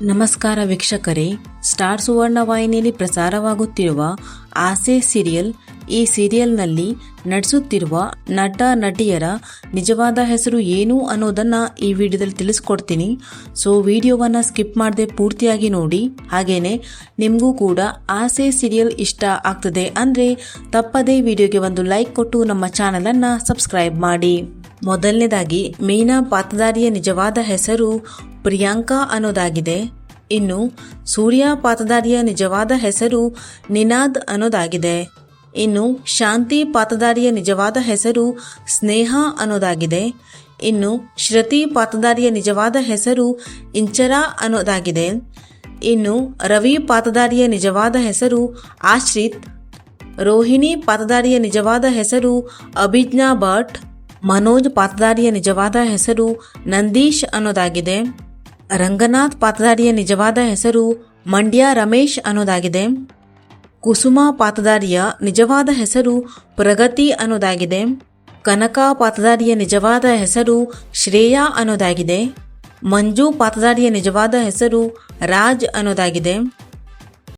ನಮಸ್ಕಾರ ವೀಕ್ಷಕರೇ, ಸ್ಟಾರ್ ಸುವರ್ಣ ವಾಹಿನಿಯಲ್ಲಿ ಪ್ರಸಾರವಾಗುತ್ತಿರುವ ಆಸೆ ಸೀರಿಯಲ್. ಈ ಸೀರಿಯಲ್ನಲ್ಲಿ ನಟಿಸುತ್ತಿರುವ ನಟ ನಟಿಯರ ನಿಜವಾದ ಹೆಸರು ಏನು ಅನ್ನೋದನ್ನು ಈ ವಿಡಿಯೋದಲ್ಲಿ ತಿಳಿಸ್ಕೊಡ್ತೀನಿ. ಸೊ ವಿಡಿಯೋವನ್ನು ಸ್ಕಿಪ್ ಮಾಡದೆ ಪೂರ್ತಿಯಾಗಿ ನೋಡಿ. ಹಾಗೇನೆ ನಿಮಗೂ ಕೂಡ ಆಸೆ ಸೀರಿಯಲ್ ಇಷ್ಟ ಆಗ್ತದೆ ಅಂದರೆ ತಪ್ಪದೇ ವಿಡಿಯೋಗೆ ಒಂದು ಲೈಕ್ ಕೊಟ್ಟು ನಮ್ಮ ಚಾನಲನ್ನು ಸಬ್ಸ್ಕ್ರೈಬ್ ಮಾಡಿ. ಮೊದಲನೇದಾಗಿ ಮೀನಾ ಪಾತ್ರಧಾರಿಯ ನಿಜವಾದ ಹೆಸರು ಪ್ರಿಯಾಂಕಾ ಅನ್ನೋದಾಗಿದೆ. ಇನ್ನು ಸೂರ್ಯ ಪಾತ್ರಧಾರಿಯ ನಿಜವಾದ ಹೆಸರು ನಿನಾದ್ ಅನ್ನೋದಾಗಿದೆ. ಇನ್ನು ಶಾಂತಿ ಪಾತ್ರಧಾರಿಯ ನಿಜವಾದ ಹೆಸರು ಸ್ನೇಹ ಅನ್ನೋದಾಗಿದೆ. ಇನ್ನು ಶ್ರುತಿ ಪಾತ್ರಧಾರಿಯ ನಿಜವಾದ ಹೆಸರು ಇಂಚರಾ ಅನ್ನೋದಾಗಿದೆ. ಇನ್ನು ರವಿ ಪಾತ್ರಧಾರಿಯ ನಿಜವಾದ ಹೆಸರು ಆಶ್ರಿತ್. ರೋಹಿಣಿ ಪಾತ್ರಧಾರಿಯ ನಿಜವಾದ ಹೆಸರು ಅಭಿಜ್ಞಾ ಭಟ್. ಮನೋಜ್ ಪಾತ್ರಧಾರಿಯ ನಿಜವಾದ ಹೆಸರು ನಂದೀಶ್ ಅನ್ನೋದಾಗಿದೆ. ರಂಗನಾಥ್ ಪಾತ್ರಧಾರಿಯ ನಿಜವಾದ ಹೆಸರು ಮಂಡ್ಯ ರಮೇಶ್ ಅನ್ನೋದಾಗಿದೆ. ಕುಸುಮ ಪಾತ್ರಧಾರಿಯ ನಿಜವಾದ ಹೆಸರು ಪ್ರಗತಿ ಅನ್ನೋದಾಗಿದೆ. ಕನಕ ಪಾತ್ರಧಾರಿಯ ನಿಜವಾದ ಹೆಸರು ಶ್ರೇಯಾ ಅನ್ನೋದಾಗಿದೆ. ಮಂಜು ಪಾತ್ರಧಾರಿಯ ನಿಜವಾದ ಹೆಸರು ರಾಜ್ ಅನ್ನೋದಾಗಿದೆ.